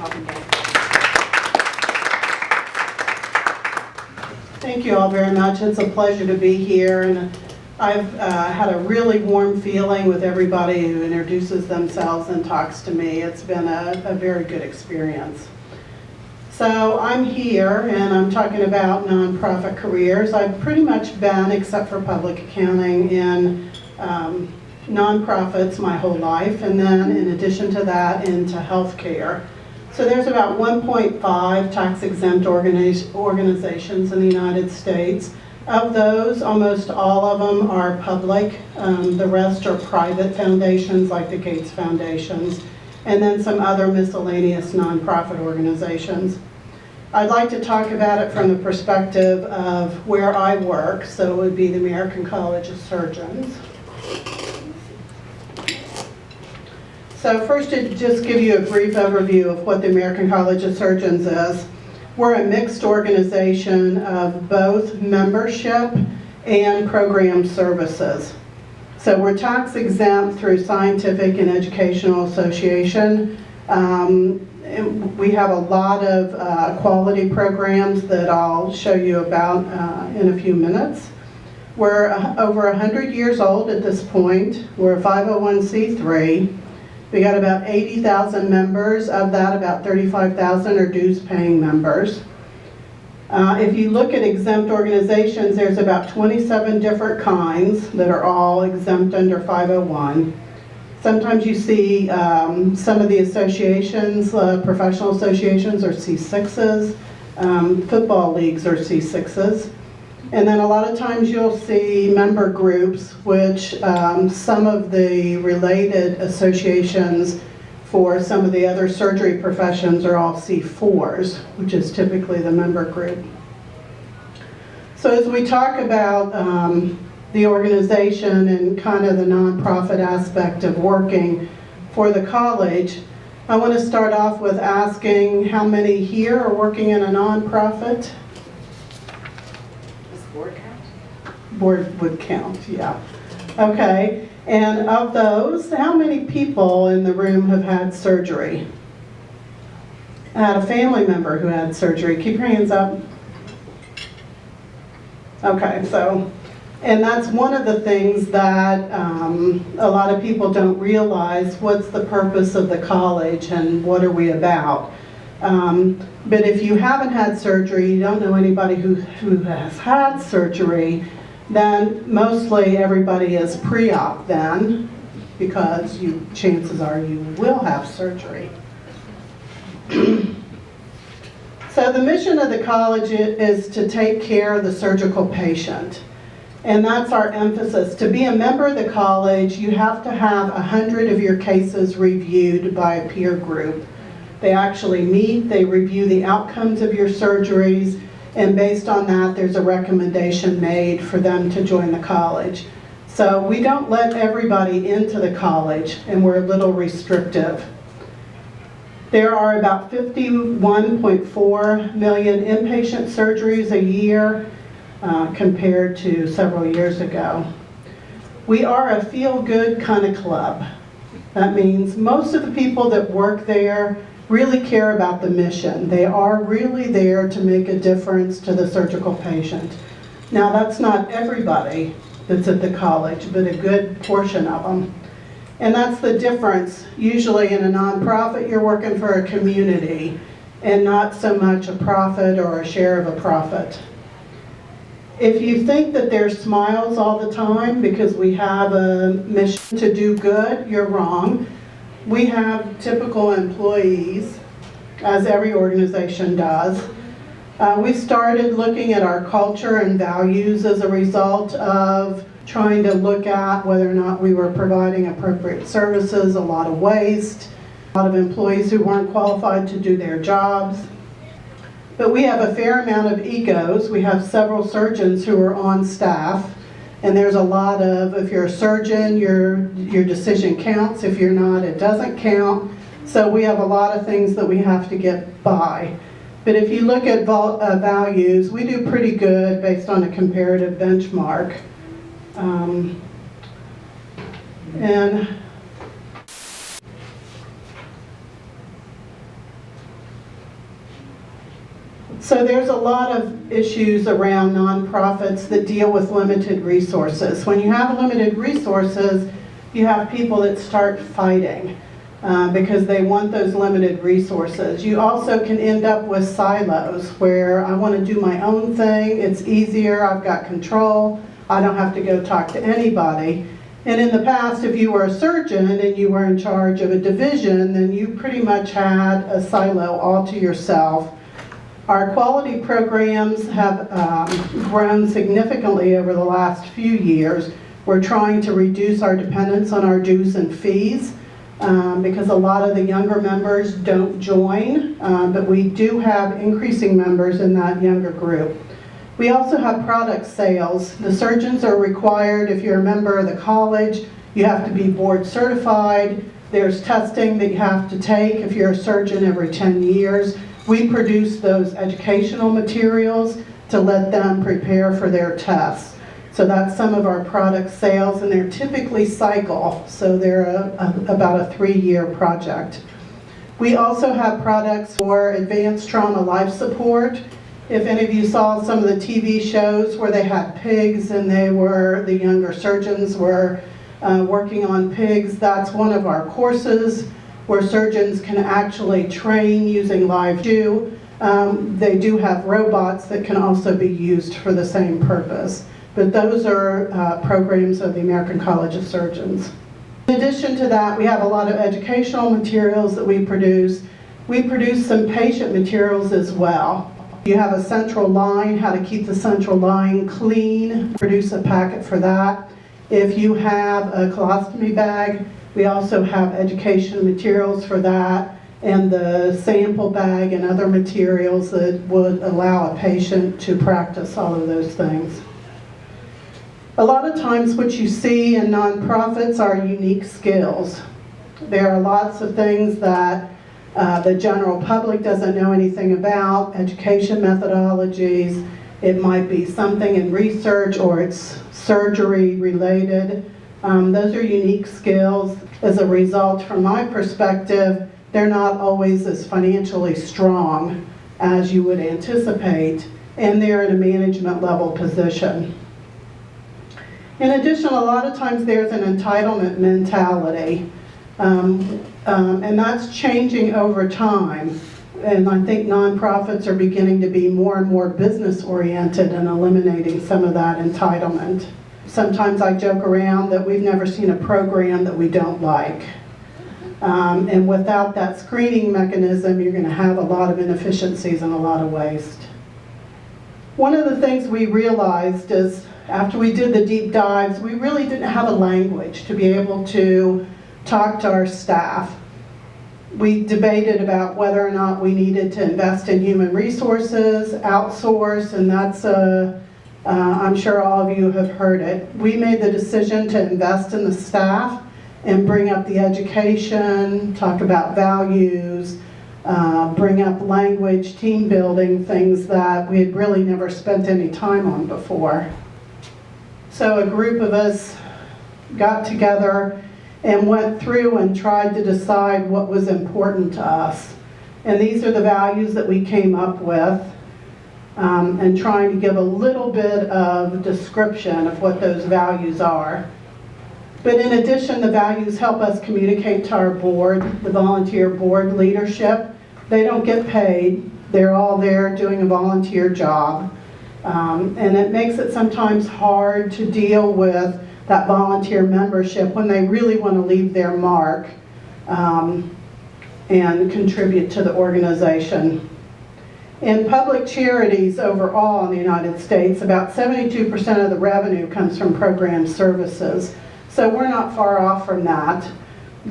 Welcome, Gay. Thank you all very much. It's a pleasure to be here, and I've had a really warm feeling with everybody who introduces themselves and talks to me. It's been a very good experience. So I'm here and I'm talking about nonprofit careers. I've pretty much been, except for public accounting, in nonprofits my whole life, and then in addition to that into healthcare. So there's about 1.5 tax-exempt organizations in the United States. Of those, almost all of them are public. The rest are private foundations like the Gates Foundations, and then some other miscellaneous nonprofit organizations. I'd like to talk about it from the perspective of where I work, so it would be the American College of Surgeons. So first, to just give you a brief overview of what the American College of Surgeons is. We're a mixed organization of both membership and program services. So we're tax exempt through Scientific and Educational Association. And we have a lot of quality programs that I'll show you about in a few minutes. We're over 100 years old at this point. We're a 501c3. We got about 80,000 members. Of that, about 35,000 are dues-paying members. If you look at exempt organizations, there's about 27 different kinds that are all exempt under 501. Sometimes you see some of the associations, professional associations, are C6s. Football leagues are C6s. And then a lot of times you'll see member groups, which some of the related associations for some of the other surgery professions are all C4s, which is typically the member group. So as we talk about the organization and kind of the nonprofit aspect of working for the college, I want to start off with asking how many here are working in a nonprofit? Board count? Board would count, yeah. Okay, and of those, how many people in the room have had surgery? I had a family member who had surgery. Keep your hands up. Okay, so, and that's one of the things that a lot of people don't realize. What's the purpose of the college and what are we about? But if you haven't had surgery, you don't know anybody who has had surgery, then mostly everybody is pre-op then, because chances are you will have surgery. So the mission of the college is to take care of the surgical patient. And that's our emphasis. To be a member of the college, you have to have 100 of your cases reviewed by a peer group. They actually meet, they review the outcomes of your surgeries, and based on that, there's a recommendation made for them to join the college. So we don't let everybody into the college, and we're a little restrictive. There are about 51.4 million inpatient surgeries a year compared to several years ago. We are a feel-good kind of club. That means most of the people that work there really care about the mission. They are really there to make a difference to the surgical patient. Now, that's not everybody that's at the college, but a good portion of them. And that's the difference. Usually in a nonprofit, you're working for a community and not so much a profit or a share of a profit. If you think that there's smiles all the time because we have a mission to do good, you're wrong. We have typical employees, as every organization does. We started looking at our culture and values as a result of trying to look at whether or not we were providing appropriate services, a lot of waste, a lot of employees who weren't qualified to do their jobs. But we have a fair amount of egos. We have several surgeons who are on staff. And there's a lot of, if you're a surgeon, your decision counts. If you're not, it doesn't count. So we have a lot of things that we have to get by. But if you look at values, we do pretty good based on a comparative benchmark. So there's a lot of issues around nonprofits that deal with limited resources. When you have limited resources, you have people that start fighting because they want those limited resources. You also can end up with silos where I want to do my own thing, it's easier, I've got control, I don't have to go talk to anybody. And in the past, if you were a surgeon and you were in charge of a division, then you pretty much had a silo all to yourself. Our quality programs have grown significantly over the last few years. We're trying to reduce our dependence on our dues and fees because a lot of the younger members don't join, but we do have increasing members in that younger group. We also have product sales. The surgeons are required, if you're a member of the college, you have to be board certified. There's testing that you have to take if you're a surgeon every 10 years. We produce those educational materials to let them prepare for their tests. So that's some of our product sales, and they're typically cycle, so they're about a 3-year project. We also have products for advanced trauma life support. If any of you saw some of the TV shows where they had pigs and the younger surgeons were working on pigs, that's one of our courses where surgeons can actually train using live tissue. They do have robots that can also be used for the same purpose. But those are programs of the American College of Surgeons. In addition to that, we have a lot of educational materials that we produce. We produce some patient materials as well. You have a central line, how to keep the central line clean, produce a packet for that. If you have a colostomy bag, we also have education materials for that, and the sample bag and other materials that would allow a patient to practice all of those things. A lot of times what you see in nonprofits are unique skills. There are lots of things that the general public doesn't know anything about, education methodologies. It might be something in research or it's surgery related. Those are unique skills. As a result, from my perspective, they're not always as financially strong as you would anticipate, and they're in a management level position. In addition, a lot of times there's an entitlement mentality, and that's changing over time. And I think nonprofits are beginning to be more and more business oriented and eliminating some of that entitlement. Sometimes I joke around that we've never seen a program that we don't like. And without that screening mechanism, you're going to have a lot of inefficiencies and a lot of waste. One of the things we realized is after we did the deep dives, we really didn't have a language to be able to talk to our staff. We debated about whether or not we needed to invest in human resources, outsource, and that's I'm sure all of you have heard it. We made the decision to invest in the staff and bring up the education, talk about values, bring up language, team building, things that we had really never spent any time on before. So a group of us got together and went through and tried to decide what was important to us. And these are the values that we came up with, and trying to give a little bit of description of what those values are. But in addition, the values help us communicate to our board, the volunteer board leadership. They don't get paid. They're all there doing a volunteer job. And it makes it sometimes hard to deal with that volunteer membership when they really want to leave their mark and contribute to the organization. In public charities overall in the United States, about 72% of the revenue comes from program services. So we're not far off from that.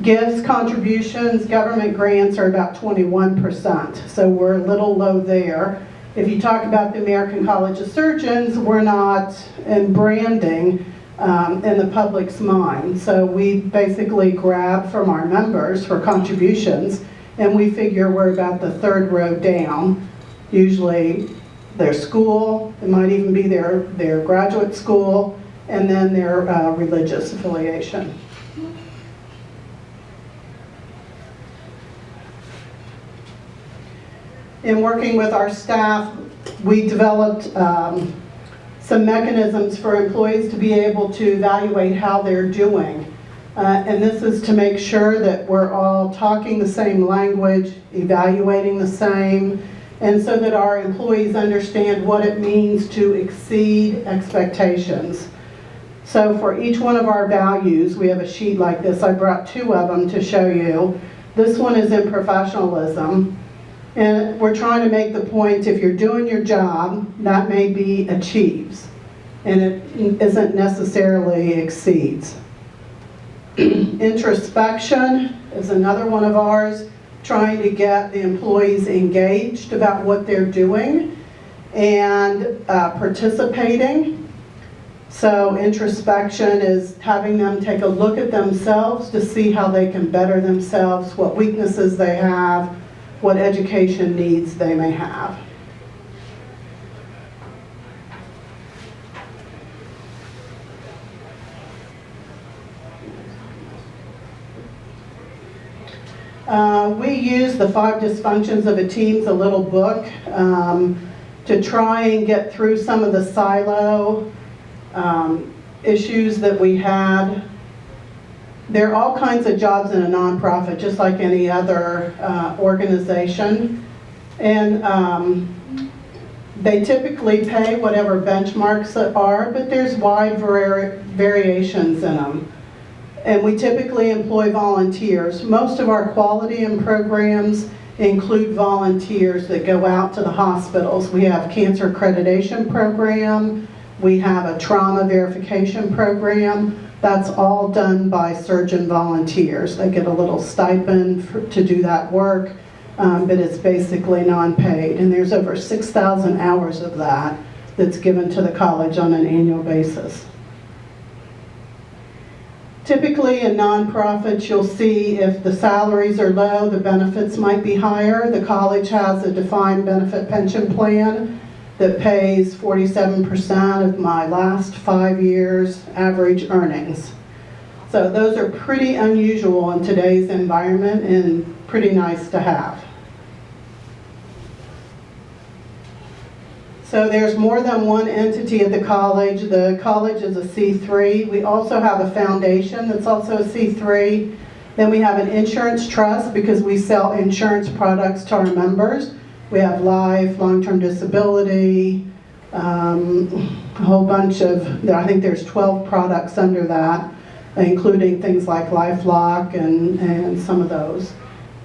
Gifts, contributions, government grants are about 21%, so we're a little low there. If you talk about the American College of Surgeons, we're not in branding in the public's mind. So we basically grab from our members for contributions, and we figure we're about the third row down. Usually their school, it might even be their graduate school, and then their religious affiliation. In working with our staff, we developed some mechanisms for employees to be able to evaluate how they're doing. And this is to make sure that we're all talking the same language, evaluating the same, and so that our employees understand what it means to exceed expectations. So for each one of our values, we have a sheet like this. I brought 2 of them to show you. This one is in professionalism. And we're trying to make the point, if you're doing your job, that may be achieves, and it isn't necessarily exceeds. Introspection is another one of ours, trying to get the employees engaged about what they're doing and participating. So introspection is having them take a look at themselves to see how they can better themselves, what weaknesses they have, what education needs they may have. We use the 5 dysfunctions of a team's a little book to try and get through some of the silo issues that we had. There are all kinds of jobs in a nonprofit, just like any other organization. And they typically pay whatever benchmarks are, but there's wide variations in them. And we typically employ volunteers. Most of our quality and programs include volunteers that go out to the hospitals. We have cancer accreditation program. We have a trauma verification program. That's all done by surgeon volunteers. They get a little stipend to do that work, but it's basically non-paid. And there's over 6,000 hours of that that's given to the college on an annual basis. Typically in nonprofits, you'll see if the salaries are low, the benefits might be higher. The college has a defined benefit pension plan that pays 47% of my last 5 years average earnings. So those are pretty unusual in today's environment and pretty nice to have. So there's more than one entity at the college. The college is a C3. We also have a foundation that's also a C3. Then we have an insurance trust because we sell insurance products to our members. We have life, long-term disability, a whole bunch of, I think there's 12 products under that, including things like LifeLock and some of those.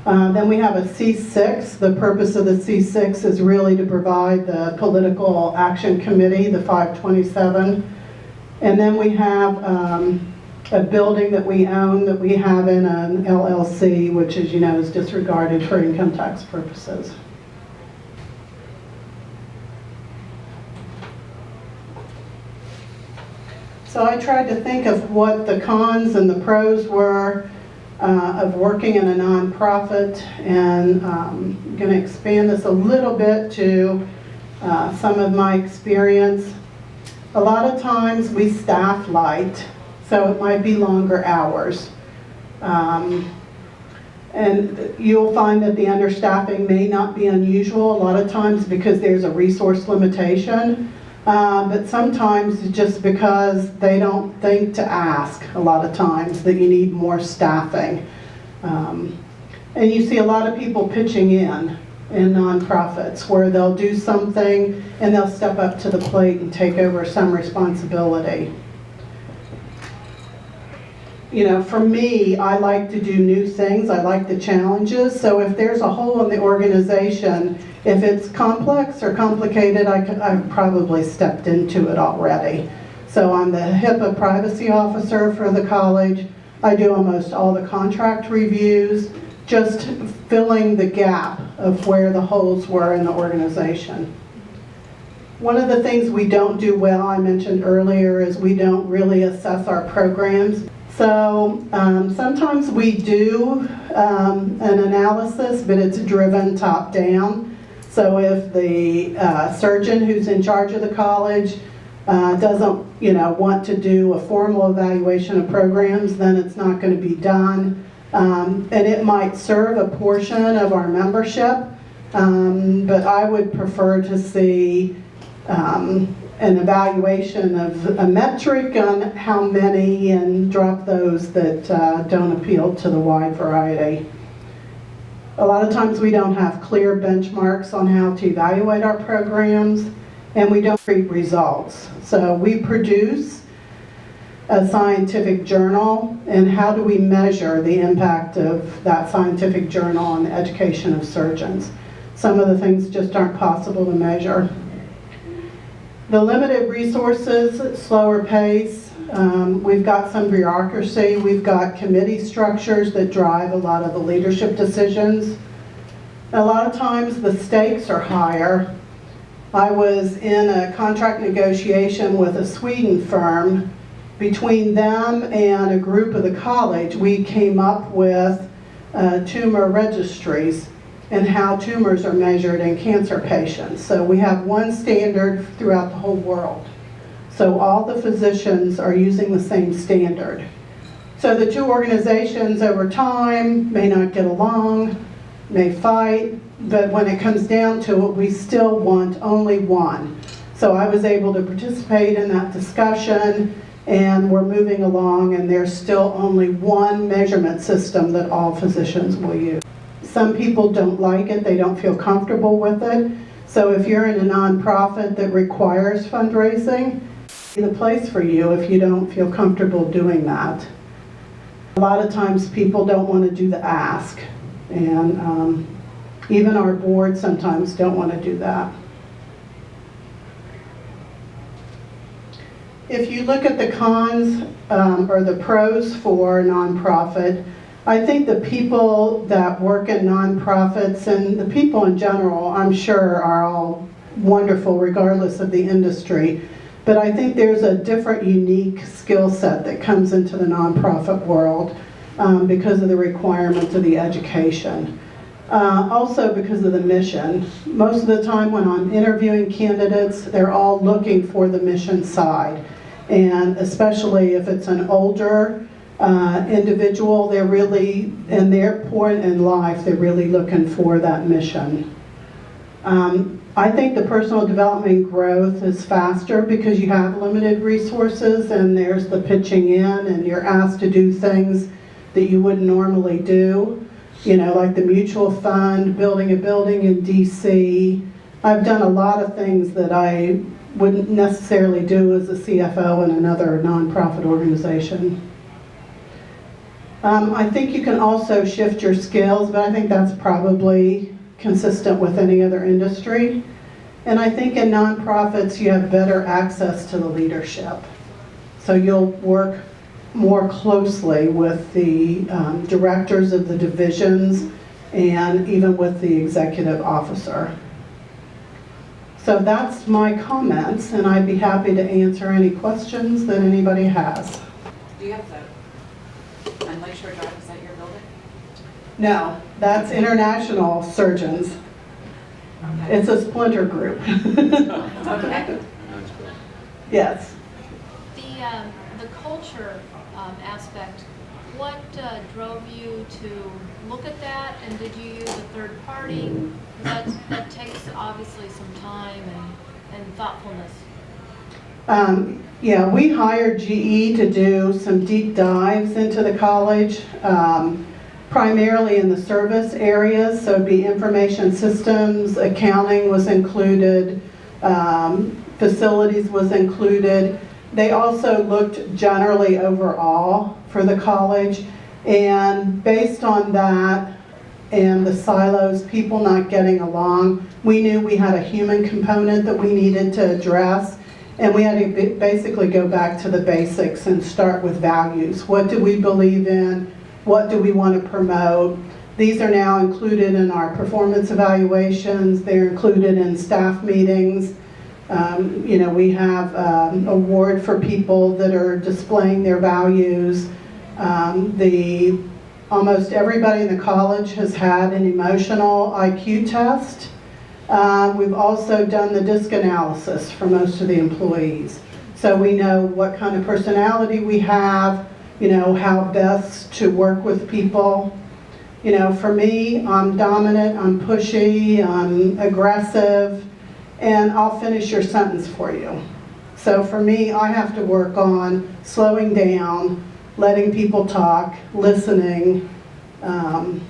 Then we have a C6. The purpose of the C6 is really to provide the political action committee, the 527. And then we have a building that we own that we have in an LLC, which, as you know, is disregarded for income tax purposes. So I tried to think of what the cons and the pros were of working in a nonprofit, and I'm going to expand this a little bit to some of my experience. A lot of times we staff light, so it might be longer hours. And you'll find that the understaffing may not be unusual a lot of times because there's a resource limitation. But sometimes just because they don't think to ask a lot of times that you need more staffing. And you see a lot of people pitching in nonprofits where they'll do something and they'll step up to the plate and take over some responsibility. You know, for me, I like to do new things. I like the challenges. So if there's a hole in the organization, if it's complex or complicated, I've probably stepped into it already. So I'm the HIPAA privacy officer for the college. I do almost all the contract reviews, just filling the gap of where the holes were in the organization. One of the things we don't do well, I mentioned earlier, is we don't really assess our programs. So sometimes we do an analysis, but it's driven top down. So if the surgeon who's in charge of the college doesn't, want to do a formal evaluation of programs, then it's not going to be done. And it might serve a portion of our membership, But I would prefer to see an evaluation of a metric on how many and drop those that don't appeal to the wide variety. A lot of times we don't have clear benchmarks on how to evaluate our programs, and we don't read results. So we produce a scientific journal, and how do we measure the impact of that scientific journal on the education of surgeons? Some of the things just aren't possible to measure. The limited resources, slower pace, we've got some bureaucracy, we've got committee structures that drive a lot of the leadership decisions. A lot of times the stakes are higher. I was in a contract negotiation with a Sweden firm. Between them and a group of the college, we came up with tumor registries and how tumors are measured in cancer patients. So we have one standard throughout the whole world. So all the physicians are using the same standard. So the two organizations over time may not get along, may fight, but when it comes down to it, we still want only one. So I was able to participate in that discussion, and we're moving along, and there's still only one measurement system that all physicians will use. Some people don't like it, they don't feel comfortable with it. So if you're in a nonprofit that requires fundraising, it's the place for you if you don't feel comfortable doing that. A lot of times people don't want to do the ask, and even our board sometimes don't want to do that. If you look at the cons or the pros for nonprofit, I think the people that work in nonprofits and the people in general, I'm sure, are all wonderful regardless of the industry. But I think there's a different, unique skill set that comes into the nonprofit world because of the requirements of the education. Also because of the mission. Most of the time when I'm interviewing candidates, they're all looking for the mission side. And especially if it's an older individual, they're really, in their point in life, they're really looking for that mission. I think the personal development growth is faster because you have limited resources, and there's the pitching in, and you're asked to do things that you wouldn't normally do. You know, like the mutual fund, building a building in DC. I've done a lot of things that I wouldn't necessarily do as a CFO in another nonprofit organization. I think you can also shift your skills, but I think that's probably consistent with any other industry. And I think in nonprofits you have better access to the leadership. So you'll work more closely with the directors of the divisions and even with the executive officer. So that's my comments, and I'd be happy to answer any questions that anybody has. Do you have the on Lakeshore Drive, is that your building? No, that's International Surgeons. Okay. It's a splinter group. Okay. Yes. The culture aspect, what drove you to look at that, and did you use a third party? That takes obviously some time and thoughtfulness. Yeah, we hired GE to do some deep dives into the college, primarily in the service areas, so it'd be information systems, accounting was included, facilities was included. They also looked generally overall for the college, and based on that and the silos, people not getting along, we knew we had a human component that we needed to address, and we had to basically go back to the basics and start with values. What do we believe in? What do we want to promote? These are now included in our performance evaluations. They're included in staff meetings. You know, we have an award for people that are displaying their values. Almost everybody in the college has had an emotional IQ test. We've also done the DISC analysis for most of the employees. So we know what kind of personality we have, you know, how best to work with people. For me, I'm dominant, I'm pushy, I'm aggressive, and I'll finish your sentence for you. So for me, I have to work on slowing down, letting people talk, listening, and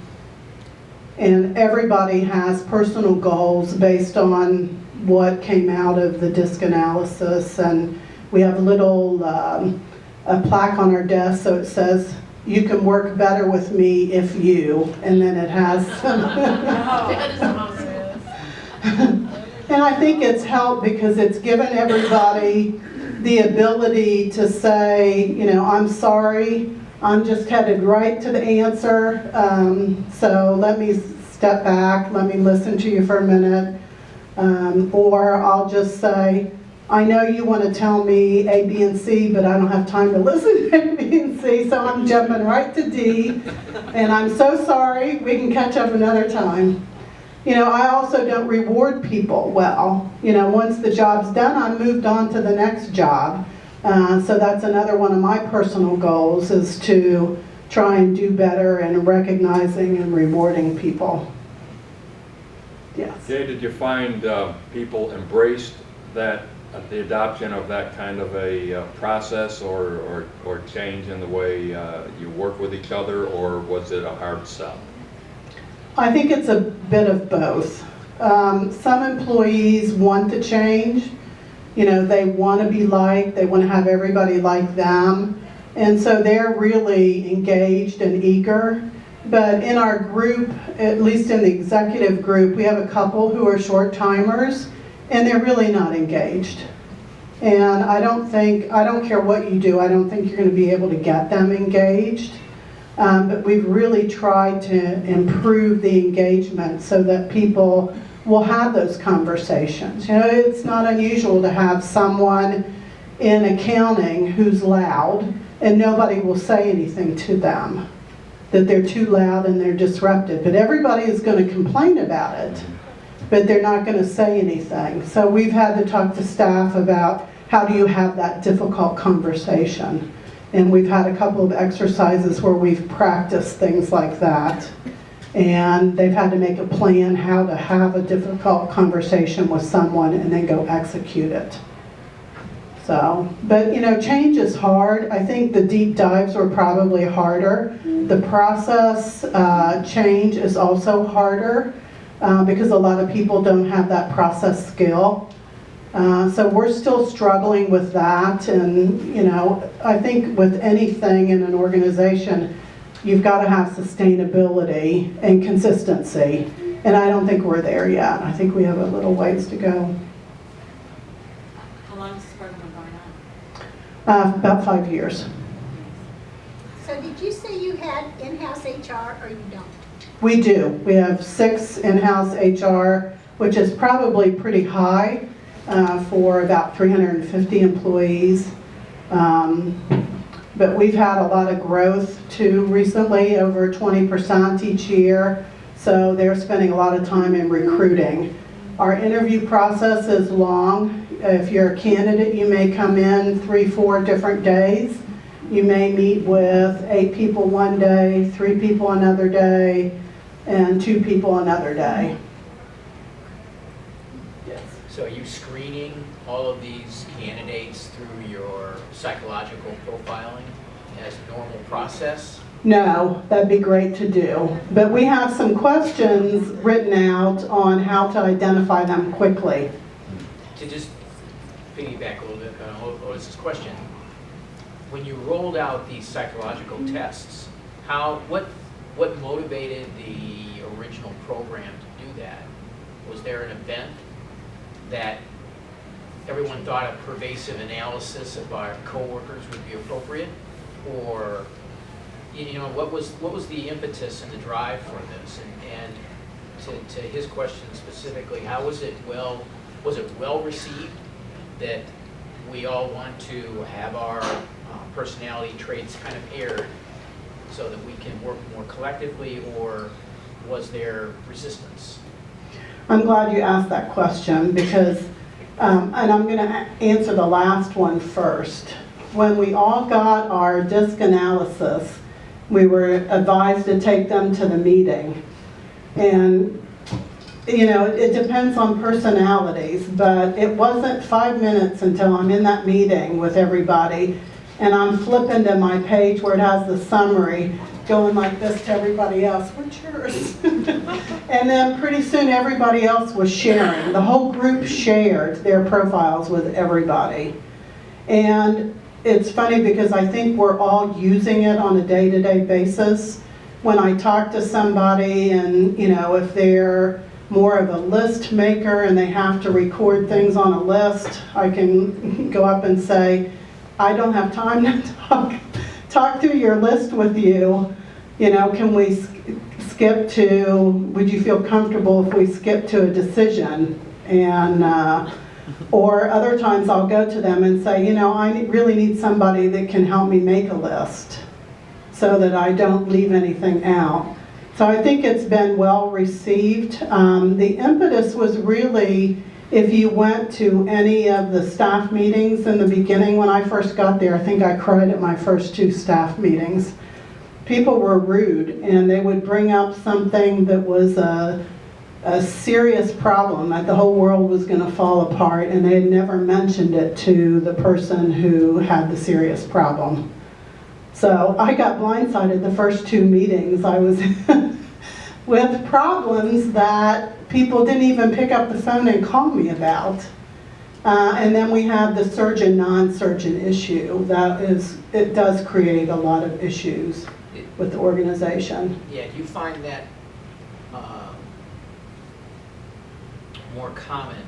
everybody has personal goals based on what came out of the DISC analysis. And we have a little a plaque on our desk, so it says, "You can work better with me if you," and then it has some. That is awesome. And I think it's helped because it's given everybody the ability to say, I'm sorry, I'm just headed right to the answer, so let me step back, let me listen to you for a minute, or I'll just say, I know you want to tell me A, B, and C, but I don't have time to listen to A, B, and C, so I'm jumping right to D, and I'm so sorry, we can catch up another time. I also don't reward people well. Once the job's done, I'm moved on to the next job. So that's another one of my personal goals, is to try and do better in recognizing and rewarding people. Yes. Gay, did you find people embraced that, the adoption of that kind of a process or change in the way you work with each other, or was it a hard sell? I think it's a bit of both. Some employees want to change. They want to be liked. They want to have everybody like them. And so they're really engaged and eager. But in our group, at least in the executive group, we have a couple who are short-timers, and they're really not engaged. And I don't care what you do, I don't think you're going to be able to get them engaged. But we've really tried to improve the engagement so that people will have those conversations. It's not unusual to have someone in accounting who's loud and nobody will say anything to them, that they're too loud and they're disruptive. But everybody is going to complain about it, but they're not going to say anything. So we've had to talk to staff about how do you have that difficult conversation. And we've had a couple of exercises where we've practiced things like that. And they've had to make a plan how to have a difficult conversation with someone and then go execute it. So, but change is hard. I think the deep dives were probably harder. The process change is also harder because a lot of people don't have that process skill. So we're still struggling with that, and I think with anything in an organization, you've got to have sustainability and consistency, and I don't think we're there yet. I think we have a little ways to go. How long has this program been going on? About 5 years. So did you say you had in-house HR or you don't? We do. We have 6 in-house HR, which is probably pretty high for about 350 employees. But we've had a lot of growth too recently, over 20% each year. So they're spending a lot of time in recruiting. Our interview process is long. If you're a candidate, you may come in 3-4 different days. You may meet with 8 people one day, 3 people another day, and 2 people another day. Yes. So are you screening all of these candidates through your psychological profiling as a normal process? No, that'd be great to do. But we have some questions written out on how to identify them quickly. To just piggyback a little bit on Lois's question, when you rolled out these psychological tests, what motivated the original program to do that? Was there an event that everyone thought a pervasive analysis of our coworkers would be appropriate, or what was the impetus and the drive for this? And to his question specifically, how was it well received that we all want to have our personality traits kind of aired so that we can work more collectively, or was there resistance? I'm glad you asked that question because, and I'm going to answer the last one first. When we all got our DISC analysis, we were advised to take them to the meeting. And, you know, it depends on personalities, but it wasn't 5 minutes until I'm in that meeting with everybody, and I'm flipping to my page where it has the summary, going like this to everybody else, what's yours? And then pretty soon everybody else was sharing. The whole group shared their profiles with everybody. And it's funny because I think we're all using it on a day-to-day basis. When I talk to somebody and, you know, if they're more of a list maker and they have to record things on a list, I can go up and say, I don't have time to talk through your list with you. You know, can we skip to, would you feel comfortable if we skip to a decision? And, or other times I'll go to them and say, you know, I really need somebody that can help me make a list so that I don't leave anything out. So I think it's been well received. The impetus was really, if you went to any of the staff meetings in the beginning when I first got there, I think I cried at my first 2 staff meetings. People were rude, and they would bring up something that was a serious problem, that the whole world was going to fall apart, and they had never mentioned it to the person who had the serious problem. So I got blindsided the first 2 meetings I was in with problems that people didn't even pick up the phone and call me about. And then we have the surgeon, non-surgeon issue. It does create a lot of issues with the organization. Yeah, do you find that more common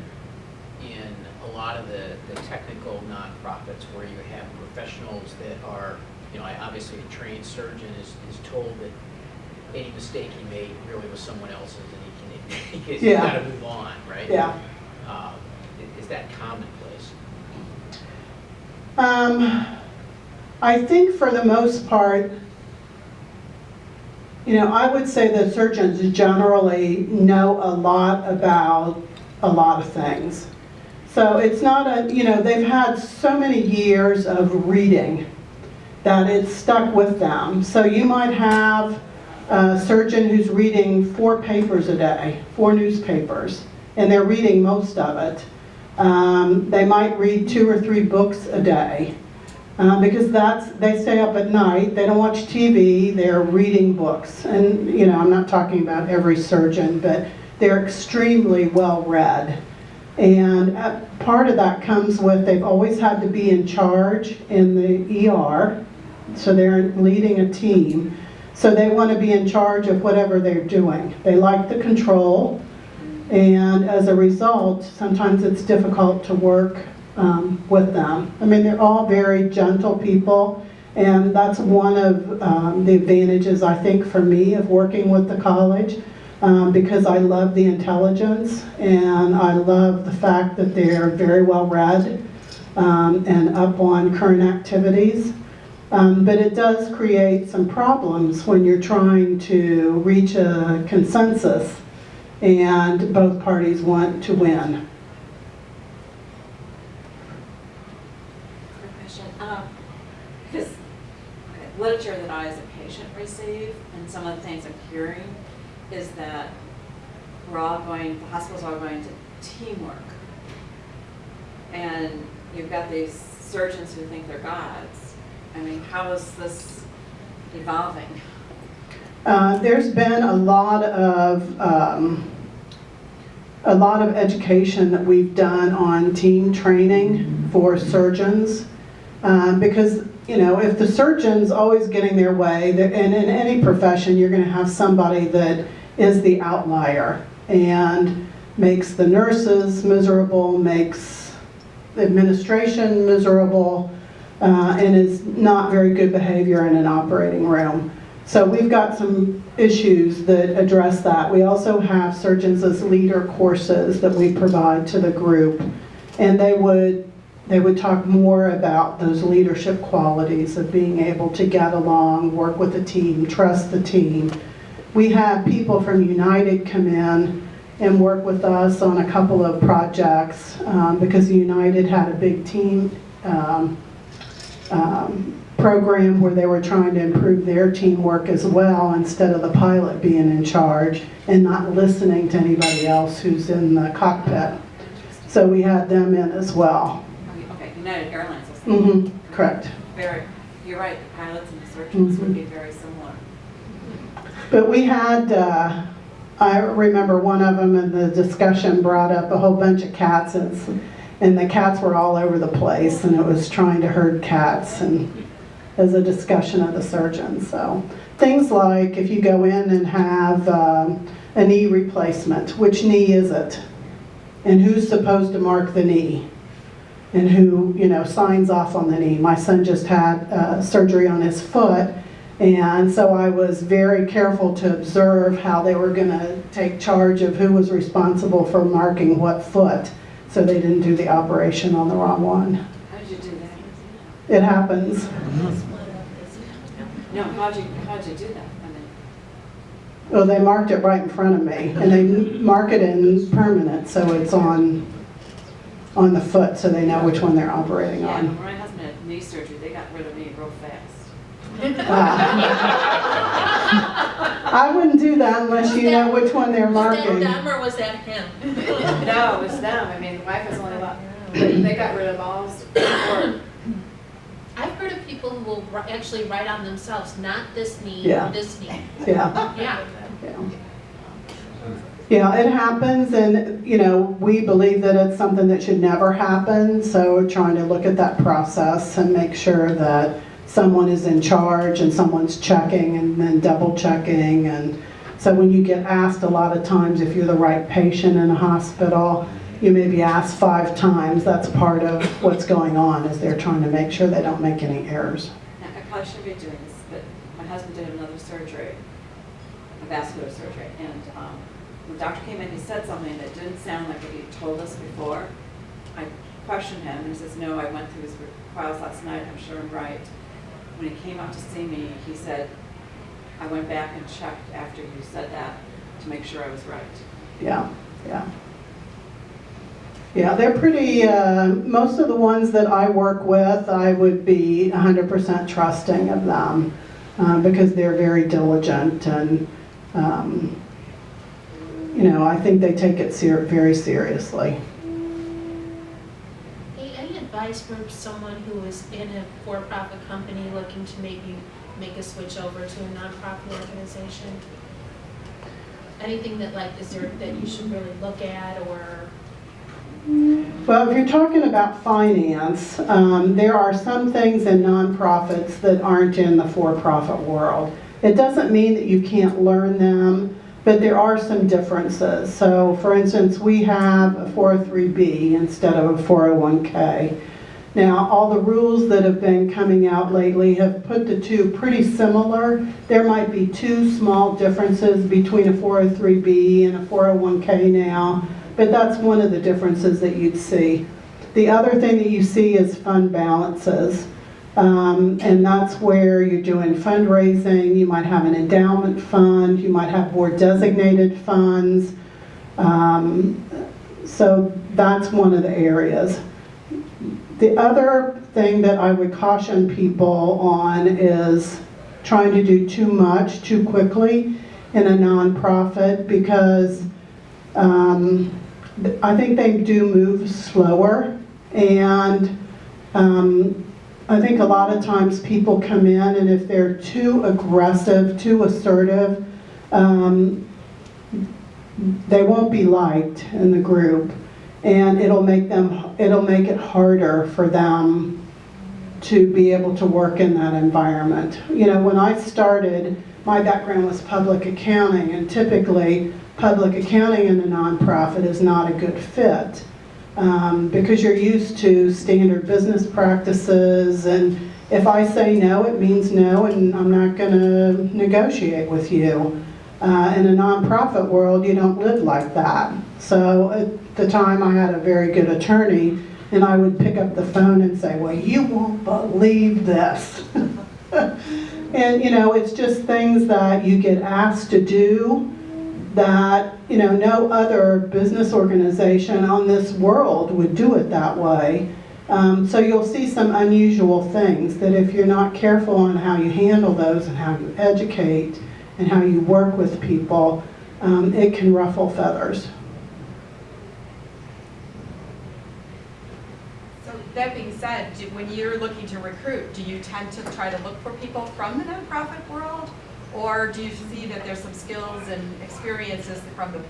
in a lot of the technical nonprofits where you have professionals that are, you know, obviously a trained surgeon is told that any mistake he made really was someone else's and he's got to move on, right? Yeah. Is that commonplace? I think for the most part, you know, I would say that surgeons generally know a lot about a lot of things. So it's not you know, they've had so many years of reading that it's stuck with them. So you might have a surgeon who's reading 4 papers a day, 4 newspapers, and they're reading most of it. They might read 2 or 3 books a day. Because they stay up at night, they don't watch TV, they're reading books. And, you know, I'm not talking about every surgeon, but they're extremely well read. And part of that comes with they've always had to be in charge in the ER, so they're leading a team. So they want to be in charge of whatever they're doing. They like the control, and as a result, sometimes it's difficult to work with them. I mean, they're all very gentle people, and that's one of the advantages, I think, for me of working with the college, because I love the intelligence, and I love the fact that they're very well read and up on current activities. But it does create some problems when you're trying to reach a consensus and both parties want to win. Because literature that I as a patient receive, and some of the things I'm hearing, is that the hospitals are all going to teamwork. And you've got these surgeons who think they're gods. I mean, how is this evolving? There's been a lot of education that we've done on team training for surgeons, because, you know, if the surgeon's always getting their way, and in any profession you're going to have somebody that is the outlier and makes the nurses miserable, makes the administration miserable, and is not very good behavior in an operating room. So we've got some issues that address that. We also have surgeons as leader courses that we provide to the group, and they would talk more about those leadership qualities of being able to get along, work with a team, trust the team. We had people from United come in and work with us on a couple of projects because United had a big team program where they were trying to improve their teamwork as well, instead of the pilot being in charge and not listening to anybody else who's in the cockpit. So we had them in as well. Okay, United Airlines is the Correct. very, you're right, the pilots and the surgeons would be very similar. But we had, I remember one of them in the discussion brought up a whole bunch of cats, and the cats were all over the place, and it was trying to herd cats, and as a discussion of the surgeon. So things like if you go in and have a knee replacement, which knee is it? And who's supposed to mark the knee? And who, signs off on the knee? My son just had surgery on his foot, and so I was very careful to observe how they were going to take charge of who was responsible for marking what foot, so they didn't do the operation on the wrong one. How did you do that? It happens. No, how'd you do that? I mean, Well, they marked it right in front of me, and they mark it in permanent, so it's on the foot, so they know which one they're operating yeah, on. when my husband had knee surgery, they got rid of me real fast. I wouldn't do that unless you know which one they're marking. Was that them or was that him? No, it was them. I mean, the wife was only about, they got rid of all support. I've heard of people who will actually write on themselves, not this knee, Yeah. this knee. Yeah. Yeah. Yeah, it happens, and we believe that it's something that should never happen, so we're trying to look at that process and make sure that someone is in charge and someone's checking and then double checking. And so when you get asked a lot of times if you're the right patient in a hospital, you may be asked 5 times. That's part of what's going on, is they're trying to make sure they don't make any errors. Now, I probably shouldn't be doing this, but my husband did another surgery, a vascular surgery, and when the doctor came in, he said something that didn't sound like what he told us before. I questioned him, and he says, no, I went through his files last night, I'm sure I'm right. When he came out to see me, he said, I went back and checked after you said that to make sure I was right. Yeah, yeah. Yeah, they're pretty, most of the ones that I work with, I would be 100% trusting of them because they're very diligent, and I think they take it very seriously. Hey, any advice for someone who is in a for-profit company looking to maybe make a switch over to a nonprofit organization? Anything that is there that you should really look at, or? Well, if you're talking about finance, there are some things in nonprofits that aren't in the for-profit world. It doesn't mean that you can't learn them, but there are some differences. So, for instance, we have a 403B instead of a 401k. Now, all the rules that have been coming out lately have put the two pretty similar. There might be 2 small differences between a 403B and a 401k now, but that's one of the differences that you'd see. The other thing that you see is fund balances. And that's where you're doing fundraising. You might have an endowment fund. You might have board designated funds. So that's one of the areas. The other thing that I would caution people on is trying to do too much too quickly in a nonprofit, because I think they do move slower, and I think a lot of times people come in, and if they're too aggressive, too assertive, they won't be liked in the group, and it'll make it harder for them to be able to work in that environment. When I started, my background was public accounting, and typically public accounting in a nonprofit is not a good fit. Because you're used to standard business practices, and if I say no, it means no, and I'm not going to negotiate with you. In a nonprofit world, you don't live like that. So at the time, I had a very good attorney, and I would pick up the phone and say, well, you won't believe this. And it's just things that you get asked to do that no other business organization on this world would do it that way. So you'll see some unusual things that if you're not careful on how you handle those and how you educate and how you work with people, it can ruffle feathers. So that being said, when you're looking to recruit, do you tend to try to look for people from the nonprofit world? Or do you see that there's some skills and experiences from the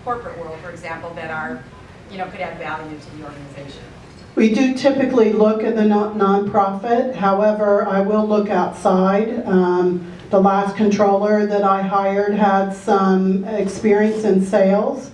corporate world, for example, that are, could add value to the organization? We do typically look at the nonprofit. However, I will look outside. The last controller that I hired had some experience in sales,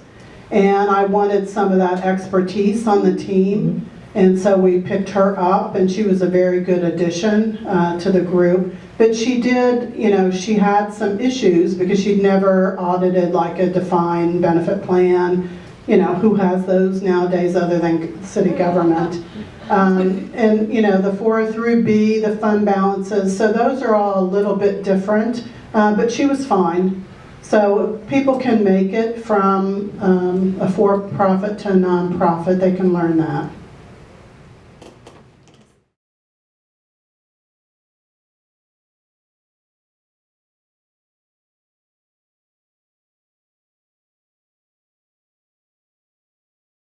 and I wanted some of that expertise on the team. And so we picked her up, and she was a very good addition to the group. But she did, she had some issues because she'd never audited like a defined benefit plan. Who has those nowadays other than city government? And, the 403B, the fund balances, so those are all a little bit different, but she was fine. So people can make it from a for-profit to a nonprofit, they can learn that.